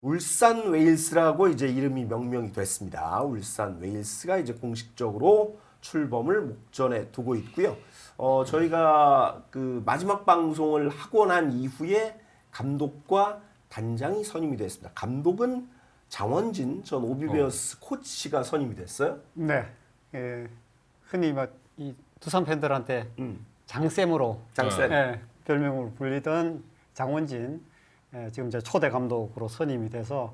울산 웨일스라고 이제 이름이 명명이 됐습니다. 울산 웨일스가 이제 공식적으로 출범을 목전에 두고 있고요. 저희가 그 마지막 방송을 하고 난 이후에 감독과 단장이 선임이 됐습니다. 감독은 장원진 전 오비베어스 코치가 선임이 됐어요. 네, 흔히 이 두산 팬들한테 장쌤으로 장쌤. 별명으로 불리던 장원진 지금 이제 초대 감독으로 선임이 돼서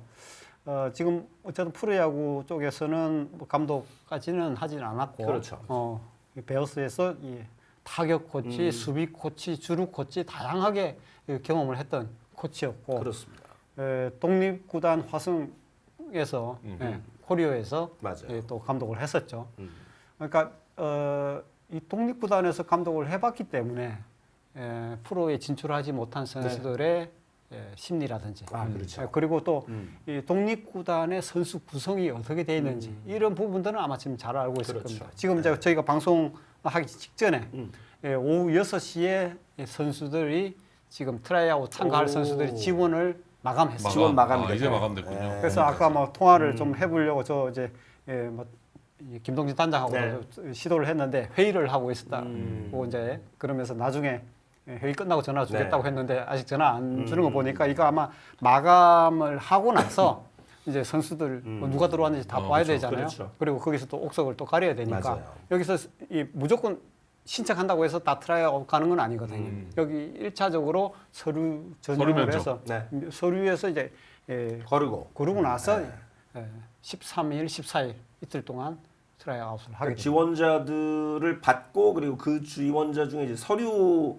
지금 어쨌든 프로야구 쪽에서는 뭐 감독까지는 하진 않았고, 그렇죠. 베어스에서 이 타격 코치, 수비 코치, 주루 코치 다양하게 경험을 했던 코치였고, 그렇습니다. 독립구단 화승에서 코리오에서 맞아요. 또 감독을 했었죠. 그러니까 이 독립구단에서 감독을 해봤기 때문에 프로에 진출하지 못한 선수들의 심리라든지, 그렇죠. 그리고 또 이 독립구단의 선수 구성이 어떻게 되어 있는지 이런 부분들은 아마 지금 잘 알고 있을 그렇죠. 겁니다. 지금 이제 저희가 방송하기 직전에 오후 6시에 선수들이 지금 트라이아웃 참가할 선수들이 지원을 마감했어요. 지원 마감이 이제 됐네요. 마감됐군요. 그래서 아까 뭐 통화를 좀 해보려고 저 이제 이 김동진 단장하고 시도를 했는데 회의를 하고 있었다고 이제 그러면서 나중에 회의 끝나고 전화 주겠다고 했는데 아직 전화 안 주는 거 보니까 이거 아마 마감을 하고 나서 이제 선수들 뭐 누가 들어왔는지 다 봐야 그렇죠. 되잖아요. 그렇죠. 그리고 거기서 또 옥석을 또 가려야 되니까 맞아요. 여기서 이 무조건 신청한다고 해서 다 트라이아웃 가는 건 아니거든요. 여기 1차적으로 서류 전형을 면접. 해서 네. 서류에서 이제 그러고 나서 13일, 14일 이틀 동안 트라이아웃을 하게 됩니다. 지원자들을 받고 그리고 그 지원자 중에 이제 서류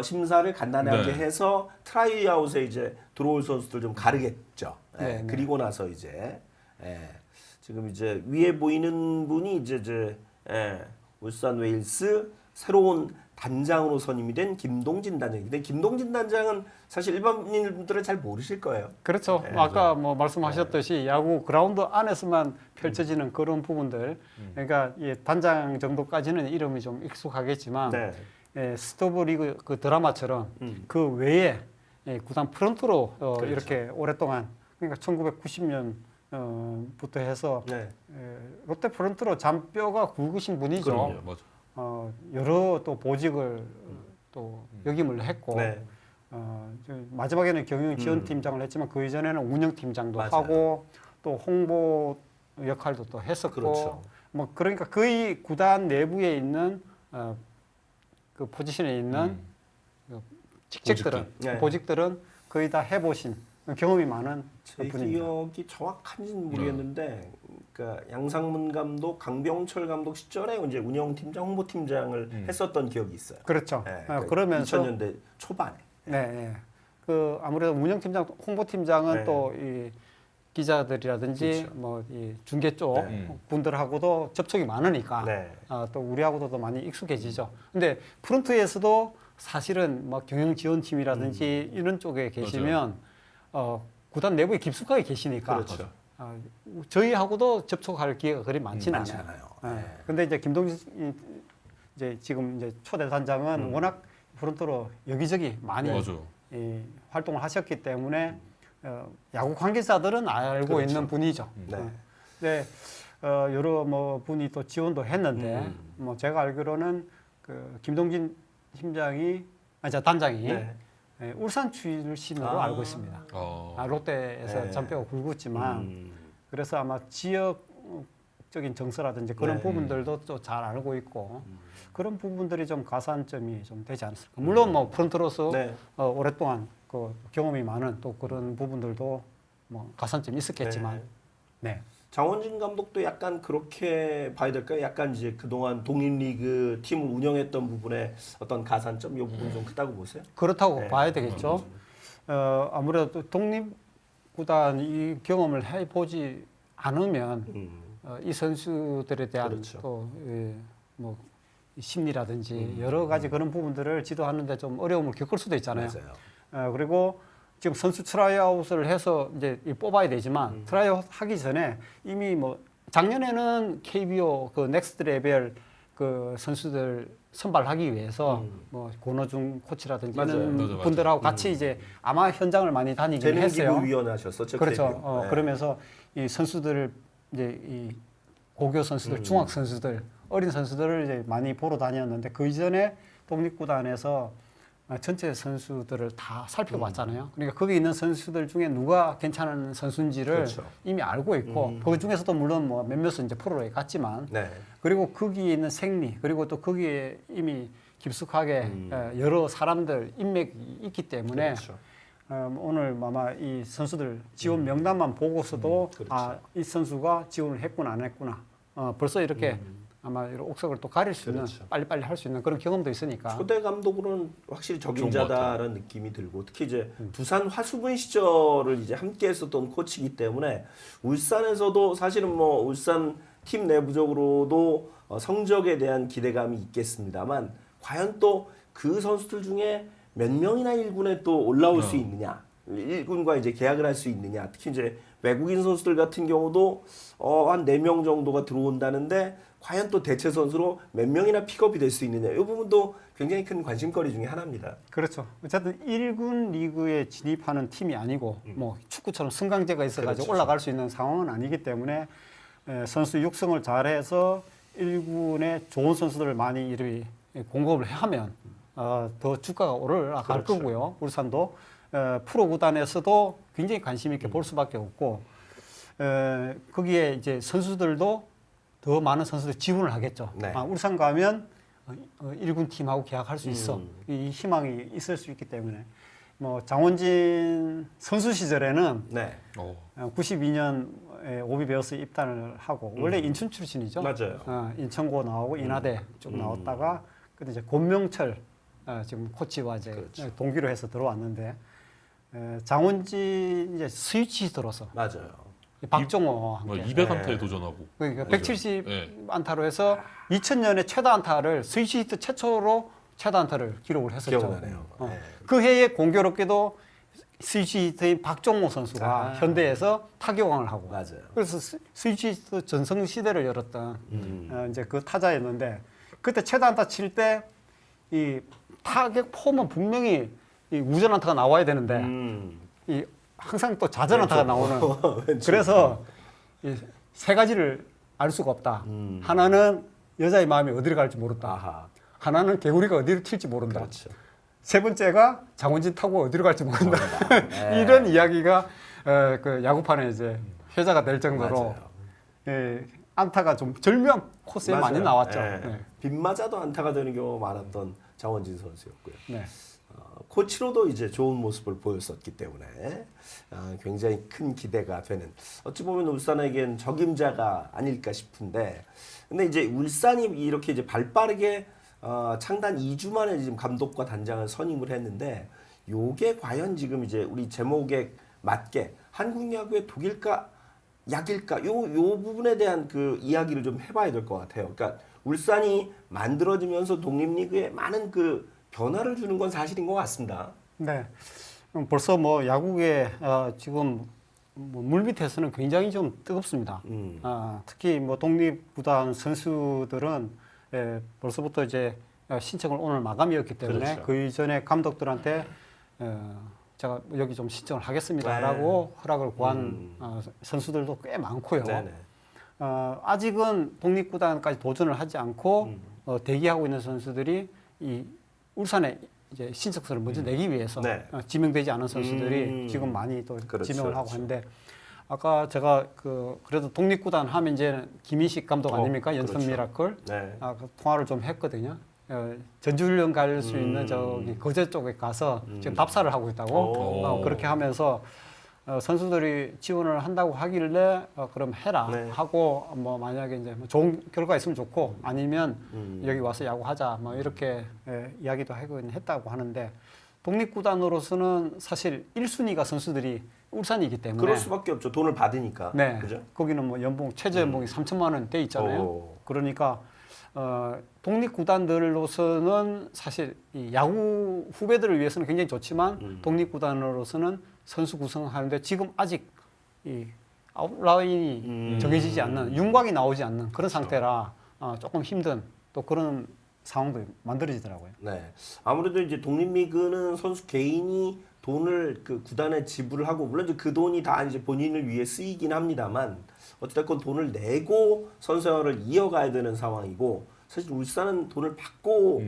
심사를 간단하게 네. 해서 트라이아웃에 이제 들어올 선수들 좀 가르겠죠. 네, 그리고 나서 이제 지금 이제 위에 보이는 분이 이제 울산 웨일스 새로운 단장으로 선임이 된 김동진 단장인데 김동진 단장은 사실 일반인들은 잘 모르실 거예요. 그렇죠. 아까 뭐 말씀하셨듯이 야구 그라운드 안에서만 펼쳐지는 그런 부분들, 그러니까 이 단장 정도까지는 이름이 좀 익숙하겠지만 스토브 리그 그 드라마처럼 그 외에 구단 프런트로 그렇죠. 이렇게 오랫동안 그러니까 1990년 부터 해서 롯데 프런트로 잔뼈가 굵으신 분이죠. 그럼요. 맞아. 여러 또 보직을 또 역임을 했고 마지막에는 경영지원팀장을 했지만 그 이전에는 운영팀장도 맞아요. 하고 또 홍보 역할도 또 했었고 그렇죠. 뭐 그러니까 거의 구단 내부에 있는 그 포지션에 있는 그 직책들은 보직들은 거의 다 해보신 경험이 많은 제 분입니다. 기억이 정확한지는 모르겠는데, 그러니까 양상문 감독, 강병철 감독 시절에 이제 운영팀장, 홍보팀장을 했었던 기억이 있어요. 그렇죠. 그러니까 그러면서 2000년대 초반에. 그 아무래도 운영팀장, 홍보팀장은 네. 또 이 기자들이라든지 그렇죠. 뭐 이 중계 쪽 분들하고도 접촉이 많으니까 또 우리하고도 많이 익숙해지죠. 근데 프런트에서도 사실은 뭐 경영지원팀이라든지 이런 쪽에 계시면 구단 내부에 깊숙하게 계시니까 그렇죠. 저희하고도 접촉할 기회가 그리 많지는 않아요. 않아요. 근데 이제 김동진 이제 지금 이제 초대 단장은 워낙 프런트로 여기저기 많이 맞아요. 활동을 하셨기 때문에 야구 관계자들은 알고 그렇죠. 있는 분이죠. 네. 여러 뭐 분이 또 지원도 했는데 뭐 제가 알기로는 그 김동진 팀장이 단장이 울산 출신으로 알고 있습니다. 롯데에서 잔뼈가 굵었지만 그래서 아마 지역적인 정서라든지 그런 부분들도 또 잘 알고 있고 그런 부분들이 좀 가산점이 좀 되지 않았을까. 물론 뭐 프런트로서 오랫동안 그 경험이 많은 또 그런 부분들도 뭐 가산점이 있었겠지만 장원진 감독도 약간 그렇게 봐야 될까요? 약간 이제 그동안 독립리그 팀을 운영했던 부분에 어떤 가산점 이 부분이 좀 크다고 보세요? 그렇다고 봐야 되겠죠. 아무래도 독립구단 이 경험을 해보지 않으면 이 선수들에 대한 또 뭐 심리라든지 여러 가지 그런 부분들을 지도하는데 좀 어려움을 겪을 수도 있잖아요. 그리고 지금 선수 트라이아웃을 해서 이제 뽑아야 되지만 트라이아웃 하기 전에 이미 뭐 작년에는 KBO 그 넥스트 레벨 그 선수들 선발하기 위해서 뭐 권호중 코치라든지 맞아요. 이런 맞아. 분들하고 같이 이제 아마 현장을 많이 다니긴 했어요. 재능기부위원 하셨었죠. 그렇죠. KBO. 네. 그러면서 이 선수들을 이제 이 고교 선수들, 중학 선수들, 어린 선수들을 이제 많이 보러 다녔는데 그 이전에 독립구단에서 전체 선수들을 다 살펴봤잖아요. 그러니까 거기 있는 선수들 중에 누가 괜찮은 선수인지를 그렇죠. 이미 알고 있고 그 중에서도 물론 뭐 몇몇은 이제 프로에 갔지만 네. 그리고 거기에 있는 생리 그리고 또 거기에 이미 깊숙하게 여러 사람들 인맥이 있기 때문에 그렇죠. 오늘 아마 이 선수들 지원 명단만 보고서도 그렇죠. 아, 이 선수가 지원을 했구나 안 했구나 벌써 이렇게 아마 이런 옥석을 또 가릴 수 있는 그렇죠. 빨리빨리 할 수 있는 그런 경험도 있으니까 초대 감독으로는 확실히 좋은 것 적임자다라는 느낌이 들고 특히 이제 두산 화수분 시절을 이제 함께 했었던 코치이기 때문에 울산에서도 사실은 뭐 울산 팀 내부적으로도 성적에 대한 기대감이 있겠습니다만 과연 또 그 선수들 중에 몇 명이나 1군에 또 올라올 수 있느냐 1군과 이제 계약을 할 수 있느냐 특히 이제 외국인 선수들 같은 경우도 한 4명 정도가 들어온다는데 과연 또 대체 선수로 몇 명이나 픽업이 될 수 있느냐 이 부분도 굉장히 큰 관심거리 중에 하나입니다. 그렇죠. 어쨌든 1군 리그에 진입하는 팀이 아니고 뭐 축구처럼 승강제가 있어가지고 그렇죠. 올라갈 수 있는 상황은 아니기 때문에 선수 육성을 잘해서 1군에 좋은 선수들을 많이 이렇게 공급을 하면 더 주가가 올라갈 그렇죠. 거고요. 울산도 프로 구단에서도 굉장히 관심 있게 볼 수밖에 없고 거기에 이제 선수들도 더 많은 선수들 지원을 하겠죠. 네. 울산 가면 1군 팀하고 계약할 수 있어. 이 희망이 있을 수 있기 때문에 뭐 장원진 선수 시절에는 네. 92년에 오비베어스 입단을 하고 원래 인천 출신이죠. 맞아요. 인천고 나오고 인하대 쭉 나왔다가 근데 이제 권명철 지금 코치와 이제 그렇죠. 동기로 해서 들어왔는데 장원진 이제 스위치 들어서 맞아요. 박종호와 뭐 함께 200안타에 도전하고. 그러니까 맞아요. 170 네. 안타로 해서 2000년에 최다 안타를 스위치 히트 최초로 최다 안타를 기록을 했었죠. 기억나네요. 네. 그 해에 공교롭게도 스위치 히트인 박종호 선수가 현대에서 타격왕을 하고 맞아요. 그래서 스위치 히트 전성 시대를 열었던 이제 그 타자였는데 그때 최다 안타 칠 때 이 타격 폼은 분명히 이 우전 안타가 나와야 되는데 이 항상 또 좌전 안타가 나오는 그래서 이 세 가지를 알 수가 없다. 하나는 여자의 마음이 어디로 갈지 모른다. 아하. 하나는 개구리가 어디로 튈지 모른다. 그렇죠. 세 번째가 장원진 타고 어디로 갈지 모른다. 네. 이런 이야기가 그 야구판에 이제 회자가 될 정도로 맞아요. 안타가 좀 절묘한 코스에 맞아요. 많이 나왔죠. 네. 네. 빗 맞아도 안타가 되는 경우가 많았던 장원진 선수였고요. 네. 코치로도 이제 좋은 모습을 보였었기 때문에 굉장히 큰 기대가 되는 어찌 보면 울산에겐 적임자가 아닐까 싶은데 근데 이제 울산이 이렇게 이제 발빠르게 창단 2주 만에 지금 감독과 단장을 선임을 했는데 요게 과연 지금 이제 우리 제목에 맞게 한국 야구의 독일까 약일까 요 부분에 대한 그 이야기를 좀 해봐야 될 것 같아요. 그러니까 울산이 만들어지면서 독립리그에 많은 그 변화를 주는 건 사실인 것 같습니다. 네. 벌써 뭐 야구에 지금 뭐 물밑에서는 굉장히 좀 뜨겁습니다. 특히 뭐 독립구단 선수들은 벌써부터 이제 신청을 오늘 마감이었기 때문에 그렇죠. 그 이전에 감독들한테 제가 여기 좀 신청을 하겠습니다라고 허락을 구한 선수들도 꽤 많고요. 네네. 아직은 독립구단까지 도전을 하지 않고 대기하고 있는 선수들이 이 울산에 이제 신청서를 먼저 내기 위해서 네. 지명되지 않은 선수들이 지금 많이 또 그렇죠, 지명을 하고 그렇죠. 하는데 아까 제가 그래도 독립구단 하면 이제 김인식 감독 아닙니까? 연천 그렇죠. 미라클 네. 그 통화를 좀 했거든요. 전주훈련 갈 수 있는 저기 거제 쪽에 가서 지금 답사를 하고 있다고 오. 그렇게 하면서 선수들이 지원을 한다고 하길래 그럼 해라 네. 하고 뭐 만약에 이제 뭐 좋은 결과 있으면 좋고 아니면 여기 와서 야구하자 뭐 이렇게 이야기도 하긴 했다고 하는데 독립구단으로서는 사실 1순위가 선수들이 울산이기 때문에 그럴 수밖에 없죠. 돈을 받으니까. 네. 그죠? 거기는 뭐 연봉 최저 연봉이 3천만 원 돼 있잖아요. 오. 그러니까 독립구단들로서는 사실 이 야구 후배들을 위해서는 굉장히 좋지만 독립구단으로서는 선수 구성하는데 지금 아직 이 아웃라인이 정해지지 않는 윤곽이 나오지 않는 그런 상태라 조금 힘든 또 그런 상황도 만들어지더라고요. 네. 아무래도 이제 독립리그는 선수 개인이 돈을 그 구단에 지불을 하고 물론 이제 그 돈이 다 이제 본인을 위해 쓰이긴 합니다만 어찌됐건 돈을 내고 선수 생활을 이어가야 되는 상황이고 사실 울산은 돈을 받고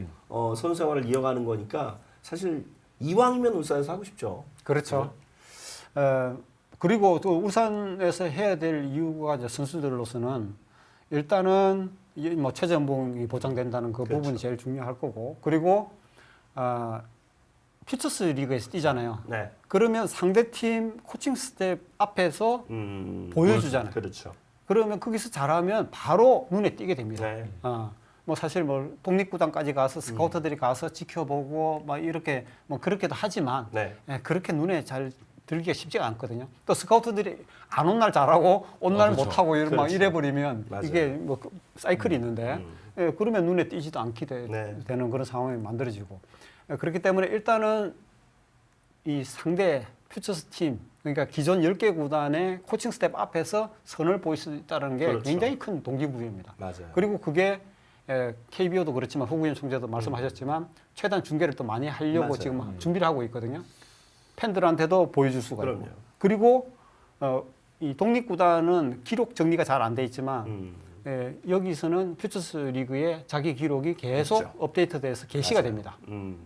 선수 생활을 이어가는 거니까 사실 이왕이면 울산에서 하고 싶죠. 그렇죠. 그리고 또 울산에서 해야 될 이유가 이제 선수들로서는 일단은 뭐 최저연봉이 보장된다는 그 그렇죠. 부분이 제일 중요할 거고 그리고 퓨처스 리그에서 뛰잖아요. 네. 그러면 상대팀 코칭 스텝 앞에서 보여주잖아요. 그렇죠. 그러면 거기서 잘하면 바로 눈에 띄게 됩니다. 네. 뭐 사실 뭐 독립구단까지 가서 스카우터들이 가서 지켜보고 막 이렇게 뭐 그렇게도 하지만 네. 그렇게 눈에 잘 들기가 쉽지가 않거든요. 또 스카우터들이 안 온 날 잘하고 온 날 그렇죠. 못하고 막 그렇죠. 이래버리면 맞아요. 이게 뭐 사이클이 있는데 그러면 눈에 띄지도 않게 네. 되는 그런 상황이 만들어지고 그렇기 때문에 일단은 이 상대 퓨처스 팀 그러니까 기존 10개 구단의 코칭 스텝 앞에서 선을 보일 수 있다는 게 그렇죠. 굉장히 큰 동기부여입니다. 맞아요. 그리고 그게 KBO도 그렇지만 호구현 총재도 말씀하셨지만 최대한 중계를 또 많이 하려고 맞아요. 지금 준비를 하고 있거든요. 팬들한테도 보여줄 수가 그럼요. 있고 그리고 이 독립구단은 기록 정리가 잘 안 돼 있지만 여기서는 퓨처스 리그에 자기 기록이 계속 그렇죠. 업데이트돼서 게시가 맞아요. 됩니다. 음.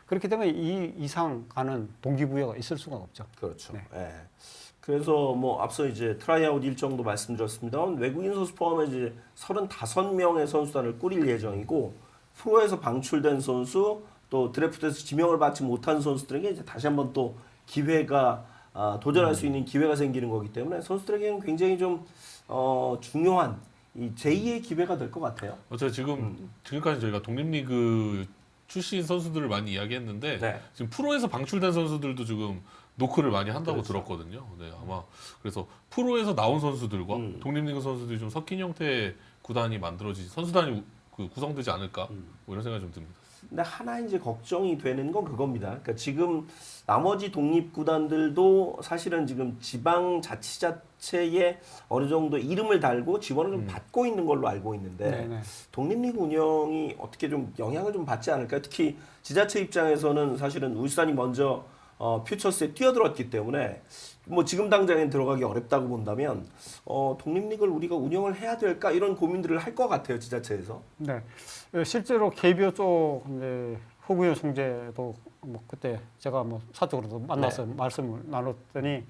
그렇기 때문에 이 이상 가는 동기부여가 있을 수가 없죠. 그렇죠. 네. 예. 그래서 뭐 앞서 이제 트라이아웃 일정도 말씀드렸습니다만 외국인 선수 포함해 이제 35명의 선수단을 꾸릴 예정이고 프로에서 방출된 선수 또 드래프트에서 지명을 받지 못한 선수들에게 이제 다시 한번 또 기회가 도전할 수 있는 기회가 생기는 거기 때문에 선수들에게는 굉장히 좀 중요한 이 제2의 기회가 될 것 같아요. 어차피 지금까지 저희가 독립리그 출신 선수들을 많이 이야기했는데 네. 지금 프로에서 방출된 선수들도 지금 노크를 많이 한다고 그렇죠. 들었거든요. 네, 아마 그래서 프로에서 나온 선수들과 독립리그 선수들이 좀 섞인 형태의 구단이 만들어지지 선수단이 구성되지 않을까 뭐 이런 생각이 좀 듭니다. 근데 하나 이제 걱정이 되는 건 그겁니다. 그러니까 지금 나머지 독립 구단들도 사실은 지금 지방 자치자체에 어느 정도 이름을 달고 지원을 좀 받고 있는 걸로 알고 있는데 네네. 독립리그 운영이 어떻게 좀 영향을 좀 받지 않을까요? 특히 지자체 입장에서는 사실은 울산이 먼저 퓨처스에 뛰어들었기 때문에 뭐 지금 당장엔 들어가기 어렵다고 본다면 독립리그를 우리가 운영을 해야 될까 이런 고민들을 할 것 같아요 지자체에서. 네, 실제로 KBO 쪽 이제 허구현 총재도 뭐 그때 제가 뭐 사적으로도 만나서 말씀을 나눴더니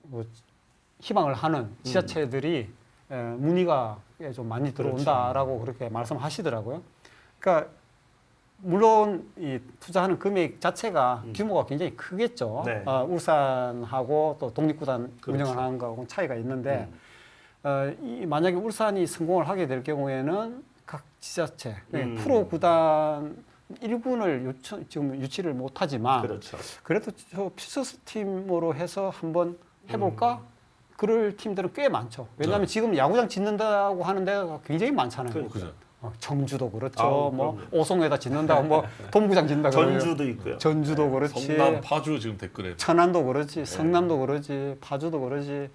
뭐 희망을 하는 지자체들이 문의가 좀 많이 들어온다라고 그렇게 말씀하시더라고요. 그러니까 물론 이 투자하는 금액 자체가 규모가 굉장히 크겠죠. 네. 울산하고 또 독립구단 그렇죠. 운영을 하는 거하고 차이가 있는데 만약에 울산이 성공을 하게 될 경우에는 각 지자체 프로 구단 1군을 지금 유치를 못하지만 그렇죠. 그래도 저 퓨처스 팀으로 해서 한번 해볼까? 그럴 팀들은 꽤 많죠. 왜냐하면 지금 야구장 짓는다고 하는 데가 굉장히 많잖아요. 그러니까요. 그죠? 청주도 그렇죠. 아우, 뭐 그럼요. 오송에다 짓는다고 뭐 동구장 짓는다 그러면 전주도 있고요. 전주도 그렇지. 성남, 파주 지금 댓글에 천안도 그렇지. 성남도 그렇지. 파주도 그렇지.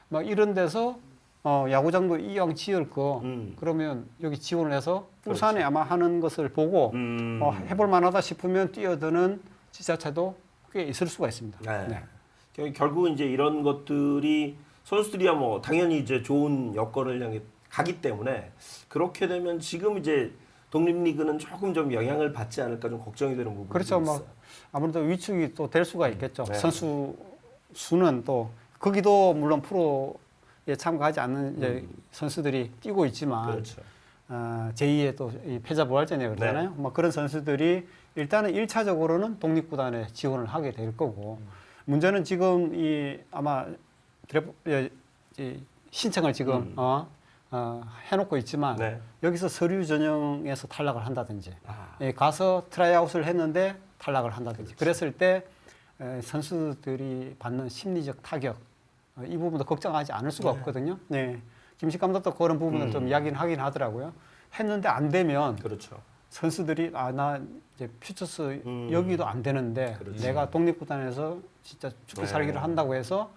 막 이런 데서 야구장도 이왕 지을 거 그러면 여기 지원을 해서 울산에 아마 하는 것을 보고 해볼 만하다 싶으면 뛰어드는 지자체도 꽤 있을 수가 있습니다. 네. 네. 결국은 이제 이런 것들이 선수들이야 뭐 당연히 이제 좋은 여건을 향해 가기 때문에 그렇게 되면 지금 이제 독립리그는 조금 좀 영향을 받지 않을까 좀 걱정이 되는 부분이 그렇죠. 있어요. 뭐 아무래도 위축이 또 될 수가 있겠죠. 네. 선수 수는 또 거기도 물론 프로에 참가하지 않는 이제 선수들이 뛰고 있지만 그렇죠. 제2의 또 이 패자부활전이라고 그러잖아요. 뭐 그런 선수들이 일단은 1차적으로는 독립구단에 지원을 하게 될 거고 문제는 지금 이 아마 신청을 지금 해놓고 있지만 네. 여기서 서류 전형에서 탈락을 한다든지 가서 트라이아웃을 했는데 탈락을 한다든지 그랬을 때 선수들이 받는 심리적 타격 이 부분도 걱정하지 않을 수가 없거든요. 네. 김식 감독도 그런 부분을 좀 이야기는 하긴 하더라고요. 했는데 안 되면 그렇죠. 선수들이 나 이제 퓨처스 여기도 안 되는데 그렇죠. 내가 독립구단에서 진짜 죽기 네. 살기를 한다고 해서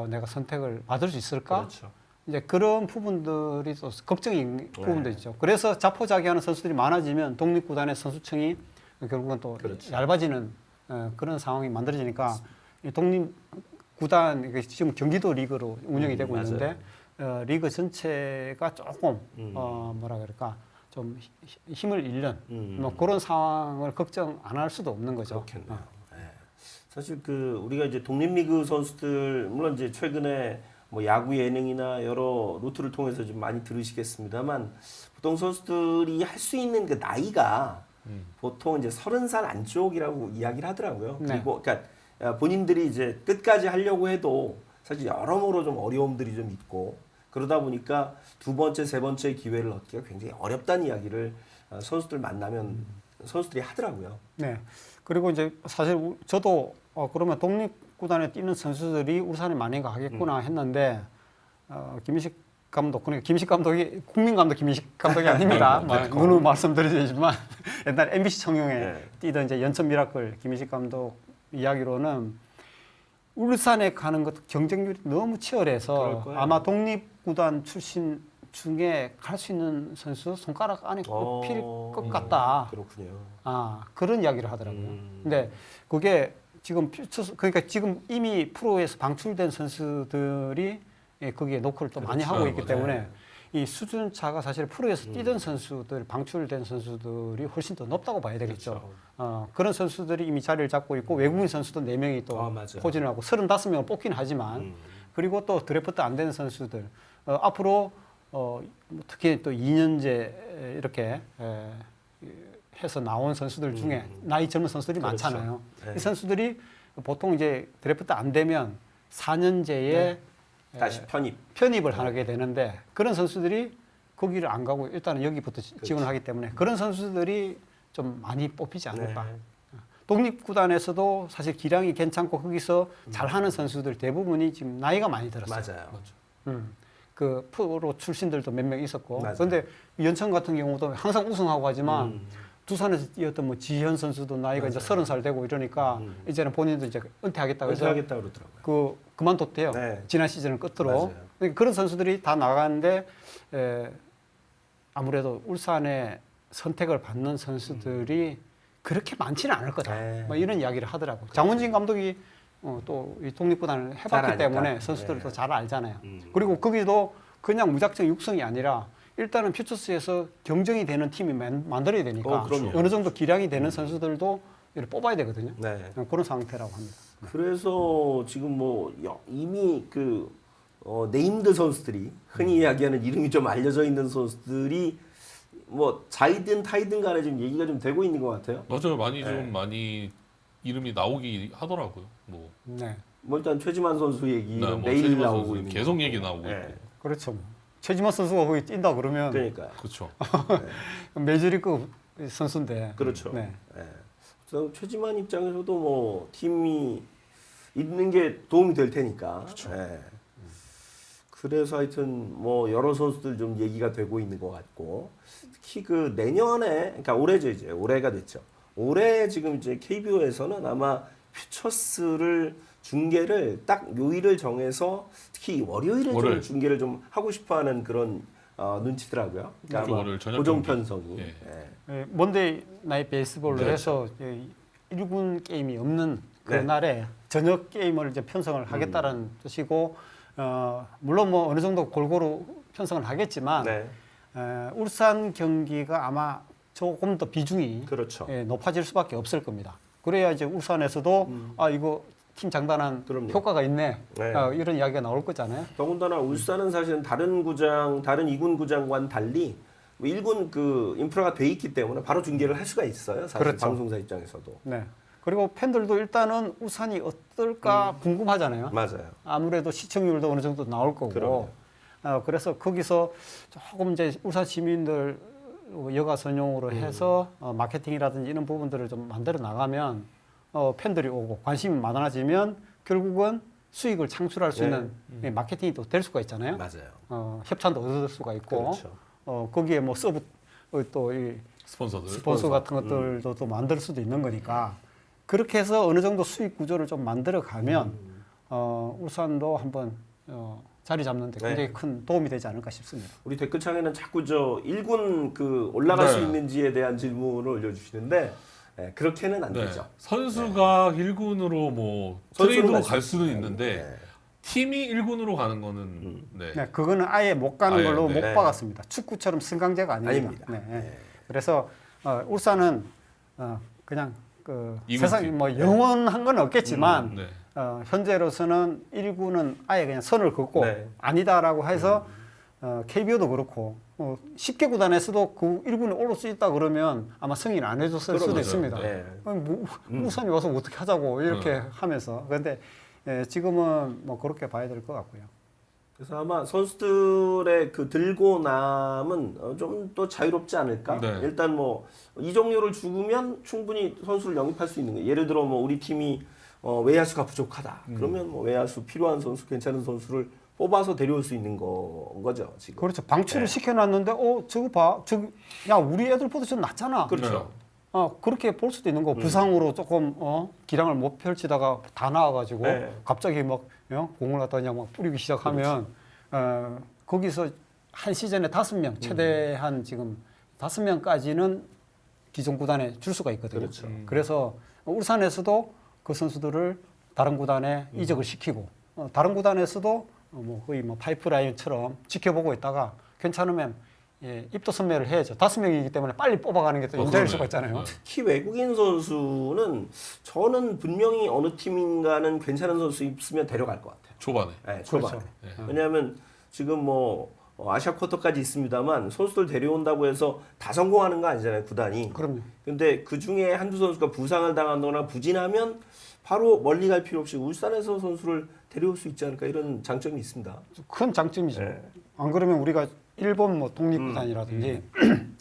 내가 선택을 받을 수 있을까? 그렇죠. 이제 그런 부분들이 또 걱정인 부분도 있죠. 그래서 자포자기하는 선수들이 많아지면 독립구단의 선수층이 결국은 또 그렇죠. 얇아지는 그런 상황이 만들어지니까 이 독립구단 이게 지금 경기도 리그로 운영이 되고 맞아요. 있는데 리그 전체가 조금 뭐라 그럴까 좀 힘을 잃는 뭐 그런 상황을 걱정 안 할 수도 없는 거죠. 그렇겠네요. 예. 사실 그 우리가 이제 독립리그 선수들 물론 이제 최근에 뭐 야구 예능이나 여러 루트를 통해서 좀 많이 들으시겠습니다만 보통 선수들이 할 수 있는 그 나이가 보통 이제 30살 안쪽이라고 이야기를 하더라고요. 네. 그리고 그러니까 본인들이 이제 끝까지 하려고 해도 사실 여러모로 좀 어려움들이 좀 있고 그러다 보니까 두 번째, 세 번째 기회를 얻기가 굉장히 어렵다는 이야기를 선수들 만나면 선수들이 하더라고요. 네. 그리고 이제 사실 저도 그러면 독립구단에 뛰는 선수들이 울산에 많이 가겠구나 했는데 김인식 감독, 그러니까 김인식 감독이 국민 감독 김인식 감독이 아닙니다. 누누 말씀드리지만 옛날 MBC 청룡에 네. 뛰던 이제 연천 미라클 김인식 감독 이야기로는 울산에 가는 것도 경쟁률이 너무 그럴 치열해서 거예요. 아마 독립구단 출신 중에 갈 수 있는 선수 손가락 안에 꼽힐 것 같다. 그렇군요. 그런 이야기를 하더라고요. 근데 그게 지금 그러니까 지금 이미 프로에서 방출된 선수들이 거기에 노크를 또 많이 하고 있기 맞아요. 때문에 이 수준 차가 사실 프로에서 뛰던 선수들, 방출된 선수들이 훨씬 더 높다고 봐야 되겠죠. 그런 선수들이 이미 자리를 잡고 있고 외국인 선수도 4명이 또 맞아요. 포진을 하고 35명을 뽑긴 하지만 그리고 또 드래프트 안 된 선수들 앞으로 특히 또 2년제 이렇게 해서 나온 선수들 중에 나이 젊은 선수들이 그렇죠. 많잖아요. 네. 이 선수들이 보통 이제 드래프트 안 되면 4년제에 다시 편입을 하게 되는데 그런 선수들이 거기를 안 가고 일단은 여기부터 지원을 하기 때문에 그런 선수들이 좀 많이 뽑히지 않을까. 네. 독립구단에서도 사실 기량이 괜찮고 거기서 잘하는 선수들 대부분이 지금 나이가 많이 들었어요. 맞아요. 그 프로 출신들도 몇 명 있었고. 맞아요. 그런데 연천 같은 경우도 항상 우승하고 하지만 두산에서 뛰었던 뭐 지현 선수도 나이가 이제 30살 되고 이러니까 이제는 본인도 이제 은퇴하겠다고 해서 은퇴하겠다 그러더라고요. 그만뒀대요. 네. 지난 시즌을 끝으로. 맞아요. 그러니까 그런 선수들이 다 나가는데 아무래도 울산에 선택을 받는 선수들이 그렇게 많지는 않을 거다. 네. 뭐 이런 이야기를 하더라고요. 장훈진 감독이 또 이 독립구단을 잘 해봤기 아니까. 때문에 선수들도 네. 잘 알잖아요. 그리고 거기도 그냥 무작정 육성이 아니라 일단은 퓨처스에서 경쟁이 되는 팀이 만들어야 되니까 그럼요. 어느 정도 기량이 되는 선수들도 이렇게 뽑아야 되거든요. 네. 그런 상태라고 합니다. 그래서 지금 뭐 이미 그 네임드 선수들이 흔히 이야기하는 이름이 좀 알려져 있는 선수들이 뭐 자이든 타이든 간에 지금 얘기가 좀 되고 있는 것 같아요. 맞아요. 많이 이름이 나오기 하더라고요. 뭐 네. 뭐 일단 최지만 선수 얘기는 뭐 내일 최지만 나오고 선수 있는 계속 거고. 얘기 나오고 네. 있고. 그렇죠. 뭐. 최지만 선수가 거기 뛴다 그러면 그러니까 그렇죠. 메이저리그 선수인데. 그렇죠. 네. 네. 그래서 최지만 입장에서도 뭐 팀이 있는 게 도움이 될 테니까. 그렇죠. 네. 그래서 하여튼 뭐 여러 선수들 좀 얘기가 되고 있는 것 같고 특히 그 내년에 그러니까 올해죠 이제 올해가 됐죠. 올해 지금 이제 KBO에서는 아마 퓨처스를 중계를 딱 요일을 정해서 특히 월요일에 좀 월요일. 중계를 좀 하고 싶어하는 그런 눈치더라고요. 그렇죠. 아마 월요일 저녁 고정 경기. 편성이. 예. 예. 먼데이 나잇 베이스볼로 네. 해서 1군 게임이 없는 그 네. 날에 저녁 게임을 이제 편성을 하겠다라는 뜻이고 물론 뭐 어느 정도 골고루 편성을 하겠지만 네. 울산 경기가 아마 조금 더 비중이 그렇죠. 높아질 수밖에 없을 겁니다. 그래야 이제 울산에서도 이거 팀 장단한 그럼요. 효과가 있네. 네. 이런 이야기가 나올 거잖아요. 더군다나 울산은 사실은 다른 2군 구장과는 달리 뭐 1군 그 인프라가 돼 있기 때문에 바로 중계를 할 수가 있어요. 사실 그렇죠. 방송사 입장에서도. 네. 그리고 팬들도 일단은 울산이 어떨까 궁금하잖아요. 맞아요. 아무래도 시청률도 어느 정도 나올 거고. 그럼요. 그래서 거기서 조금 이제 울산 시민들 여가 전용으로 해서 마케팅이라든지 이런 부분들을 좀 만들어 나가면 팬들이 오고 관심이 많아지면 결국은 수익을 창출할 수 네. 있는 마케팅이 또 될 수가 있잖아요. 맞아요. 협찬도 얻을 수가 있고 그렇죠. 거기에 뭐 서브 또이 스폰서들. 스폰서 같은 것들도 또 만들 수도 있는 거니까 그렇게 해서 어느 정도 수익 구조를 좀 만들어 가면 울산도 한번 자리 잡는 데 굉장히 큰 도움이 되지 않을까 싶습니다. 우리 댓글창에는 자꾸 저 1군 그 올라갈 수 네. 있는지에 대한 질문을 올려주시는데 그렇게는 안 되죠. 선수가 1군으로 뭐 선수로 트레이드로 갈 갈 수 수는 있는, 있는데 팀이 1군으로 가는 거는 네, 그거는 아예 못 가는 아예, 걸로 네. 못 네. 박았습니다. 축구처럼 승강제가 아닙니다. 아닙니다. 네. 그래서 울산은 그냥 그 이군 세상 팀. 뭐 영원한 건 없겠지만 네. 현재로서는 1군은 아예 그냥 선을 긋고 네. 아니다라고 해서 KBO도 그렇고 10개 구단에서도 그 1군에 올릴 수 있다 그러면 아마 승인 안 해줬을 수도 그러죠. 있습니다. 네. 울산이 와서 어떻게 하자고 이렇게 하면서 그런데 지금은 뭐 그렇게 봐야 될 것 같고요. 그래서 아마 선수들의 그 들고 남은 좀 또 자유롭지 않을까? 네. 일단 뭐 이적료를 주면 충분히 선수를 영입할 수 있는 거예요. 예를 들어 뭐 우리 팀이 외야수가 부족하다. 그러면 뭐 외야수 필요한 선수, 괜찮은 선수를 뽑아서 데려올 수 있는 거죠 지금. 그렇죠. 방출을 시켜놨는데 저거 봐, 야 우리 애들보다 좀 낫잖아. 그렇죠. 그렇게 볼 수도 있는 거. 부상으로 조금 기량을 못 펼치다가 다 나와가지고 네. 갑자기 막 공을 갖다 그냥 막 뿌리기 시작하면 거기서 한 시즌에 5명 최대한 지금 5명까지는 기존 구단에 줄 수가 있거든요. 그렇죠. 그래서 울산에서도 그 선수들을 다른 구단에 이적을 시키고 다른 구단에서도 뭐 거의 뭐 파이프라인처럼 지켜보고 있다가 괜찮으면 입도 선매를 해야죠. 5명이기 때문에 빨리 뽑아가는 게 또 인자일 수가 있잖아요. 특히 외국인 선수는 저는 분명히 어느 팀인가는 괜찮은 선수 있으면 데려갈 것 같아요. 초반에. 네, 초반에. 그렇죠. 왜냐하면 지금 뭐 아시아 쿼터까지 있습니다만 선수들 데려온다고 해서 다 성공하는 거 아니잖아요, 구단이. 그럼요. 근데 그 중에 한두 선수가 부상을 당한거나 부진하면 바로 멀리 갈 필요 없이 울산에서 선수를 데려올 수 있지 않을까 이런 장점이 있습니다. 큰 장점이죠. 네. 안 그러면 우리가 일본 뭐 독립구단이라든지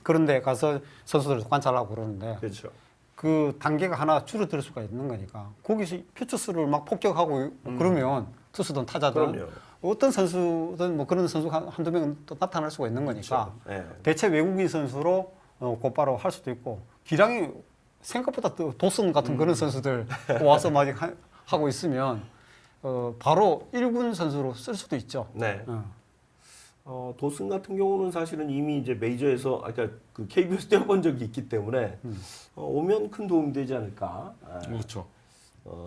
그런 데 가서 선수들을 관찰하고 그러는데 그렇죠. 그 단계가 하나 줄어들 수가 있는 거니까 거기서 표출수를 막 폭격하고 그러면 투수든 타자든 그럼요. 어떤 선수든 뭐 그런 선수가 한두 명은 또 나타날 수가 있는 거니까 네. 대체 외국인 선수로 곧바로 할 수도 있고 기량이 생각보다 또 도슨 같은 그런 선수들 와서 막 하고 있으면 바로 1군 선수로 쓸 수도 있죠. 네. 도슨 같은 경우는 사실은 이미 이제 메이저에서 아까 그 KBO에서 뛰어본 적이 있기 때문에 오면 큰 도움이 되지 않을까. 그렇죠.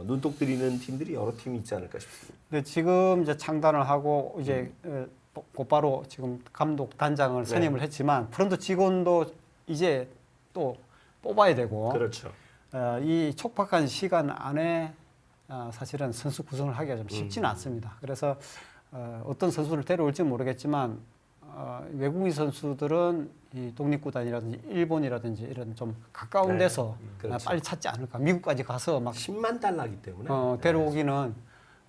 눈독 들이는 팀들이 여러 팀이 있지 않을까 싶습니다. 근데 지금 이제 창단을 하고 이제 곧바로 지금 감독 단장을 선임을 했지만 프런트 직원도 이제 또 뽑아야 되고 그렇죠. 이 촉박한 시간 안에 사실은 선수 구성을 하기가 좀 쉽지는 않습니다. 그래서 어떤 선수를 데려올지 모르겠지만 외국인 선수들은 이 독립구단이라든지 일본이라든지 이런 좀 가까운 네. 데서 그렇죠. 빨리 찾지 않을까. 미국까지 가서 막 10만 달러기 때문에 데려오기는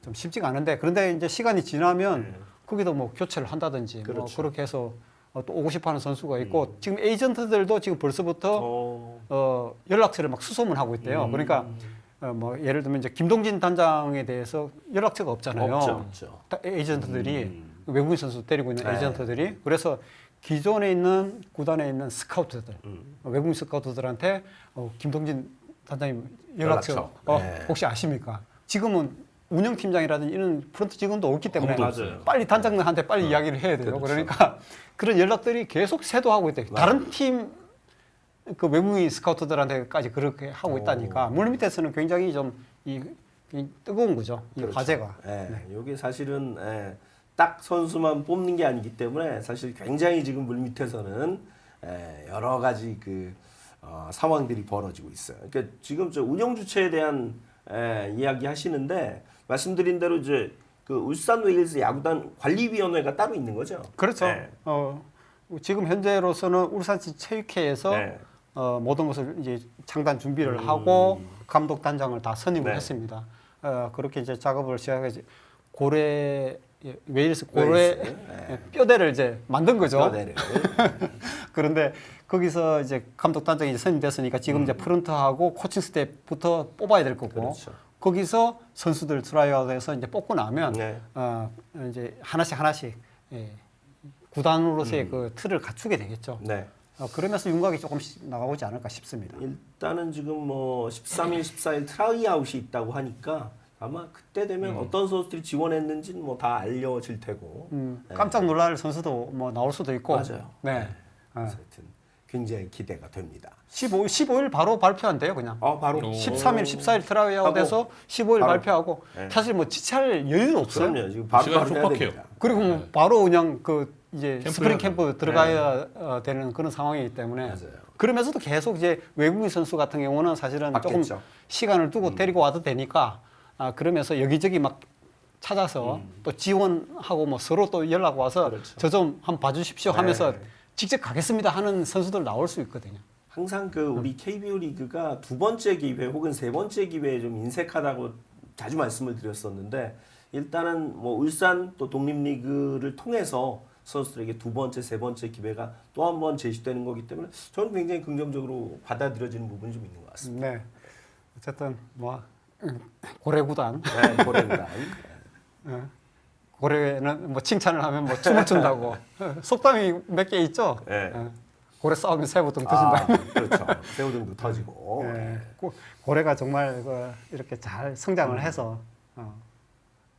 좀 쉽지가 않은데 그런데 이제 시간이 지나면 거기도 뭐 교체를 한다든지 뭐 그렇죠. 그렇게 해서 또 오고 싶어하는 선수가 있고 지금 에이전트들도 지금 벌써부터 연락처를 막 수소문하고 있대요. 그러니까 뭐 예를 들면 이제 김동진 단장에 대해서 연락처가 없잖아요. 없죠. 에이전트들이 외국인 선수 데리고 있는 네. 에이전트들이 그래서 기존에 있는 구단에 있는 스카우트들 외국인 스카우트들한테 김동진 단장님 연락처 네. 혹시 아십니까? 지금은 운영팀장이라든지 이런 프런트 직원도 없기 때문에 아무도 없어요. 빨리 단장님한테 빨리 이야기를 해야 돼요. 그렇죠. 그러니까 그런 연락들이 계속 쇄도하고 있대요. 다른 팀 그 외국인 스카우트들한테까지 그렇게 하고 있다니까 물밑에서는 굉장히 좀 이 뜨거운 거죠. 이 그렇죠. 과제가. 이게 사실은 딱 선수만 뽑는 게 아니기 때문에 사실 굉장히 지금 물 밑에서는 여러 가지 그 상황들이 벌어지고 있어요. 그러니까 지금 저 운영 주체에 대한 이야기 하시는데 말씀드린 대로 이제 그 울산 웨일스 야구단 관리위원회가 따로 있는 거죠. 그렇죠. 네. 지금 현재로서는 울산시 체육회에서 네. 모든 것을 이제 창단 준비를 하고 감독 단장을 다 선임을 네. 했습니다. 그렇게 이제 작업을 시작해서 웨일스 고래 뼈대를 이제 만든 거죠. 뼈대를. 그런데 거기서 이제 감독 단장이 이제 선임됐으니까 지금 이제 프런트하고 코칭 스텝부터 뽑아야 될 거고 그렇죠. 거기서 선수들 트라이아웃해서 이제 뽑고 나면 네. 이제 하나씩 구단으로서의 그 틀을 갖추게 되겠죠. 네. 그러면서 윤곽이 조금씩 나가오지 않을까 싶습니다. 일단은 지금 뭐 13일, 14일 트라이아웃이 있다고 하니까 아마 그때 되면 어떤 선수들이 지원했는지는 뭐 다 알려질 테고. 깜짝 놀랄 선수도 뭐 나올 수도 있고. 맞아요. 네. 그래서 하여튼 굉장히 기대가 됩니다. 15일 바로 발표한대요, 그냥. 바로 13일, 14일 트라이아웃에서 15일 바로. 발표하고 네. 사실 뭐 지체할 여유는 없어요. 그럼요. 지금 바로 시간이 바로 해야 촉박해요. 됩니다. 그리고 뭐 바로 그냥 그 이제 캠프를 스프링 해야 캠프 들어가야 되는 그런 상황이기 때문에 맞아요. 그러면서도 계속 이제 외국인 선수 같은 경우는 사실은 받겠죠. 조금 시간을 두고 데리고 와도 되니까 그러면서 여기저기 막 찾아서 또 지원하고 뭐 서로 또 연락 와서 그렇죠. 저 좀 한번 봐주십시오 하면서 네. 직접 가겠습니다 하는 선수들 나올 수 있거든요. 항상 그 우리 KBO 리그가 두 번째 기회 혹은 세 번째 기회에 좀 인색하다고 자주 말씀을 드렸었는데 일단은 뭐 울산 또 독립리그를 통해서 선수들에게 두 번째, 세 번째 기회가 또 한 번 제시되는 거기 때문에 저는 굉장히 긍정적으로 받아들여지는 부분이 좀 있는 것 같습니다. 네. 어쨌든 뭐 고래구단 네, 고래구단. 고래는 뭐 칭찬을 하면 뭐 춤을 춘다고 속담이 몇 개 있죠. 네. 고래 싸우면 새우등 터진다. 그렇죠. 새우등도 터지고. 네. 고래가 정말 이렇게 잘 성장을 해서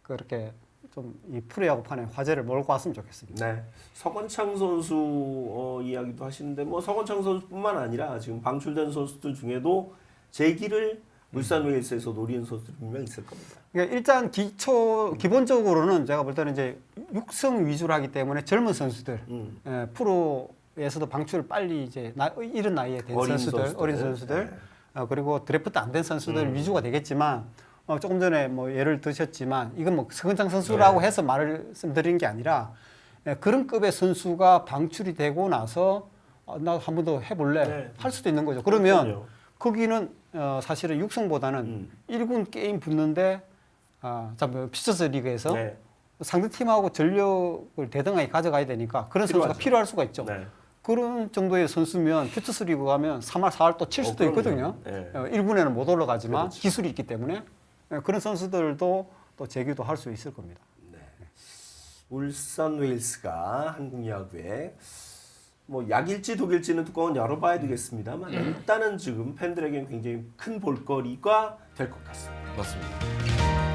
그렇게 좀 이 프로야구판에 화제를 몰고 왔으면 좋겠습니다. 네, 서건창 선수 이야기도 하시는데 뭐 서건창 선수뿐만 아니라 지금 방출된 선수들 중에도 재기를 울산 웨일스에서 노리는 선수들 분명 있을 겁니다. 그러니까 일단 기본적으로는 제가 볼 때는 이제 육성 위주로 하기 때문에 젊은 선수들 프로에서도 방출을 빨리 이제 이른 나이에 된 어린 선수들 그리고 드래프트 안 된 선수들 위주가 되겠지만 조금 전에 뭐 예를 드셨지만 이건 뭐 서건창 선수라고 해서 말씀드리는 게 아니라 그런 급의 선수가 방출이 되고 나서 나 한 번 더 해볼래 할 수도 있는 거죠. 그러면 그렇군요. 거기는 사실은 육성보다는 1군 게임 붙는데 피처스 리그에서 네. 상대 팀하고 전력을 대등하게 가져가야 되니까 그런 선수가 필요하죠. 필요할 수가 있죠. 네. 그런 정도의 선수면 퓨처스 리그 가면 3할, 4할 또 칠 수도 그럼요. 있거든요. 네. 1군에는 못 올라가지만 그렇죠. 기술이 있기 때문에 그런 선수들도 또 재기도 할 수 있을 겁니다. 울산 웨일스가 한국 야구에 뭐 약일지 독일지는 두꺼운 열어봐야 되겠습니다만 일단은 지금 팬들에게는 굉장히 큰 볼거리가 될 것 같습니다. 맞습니다.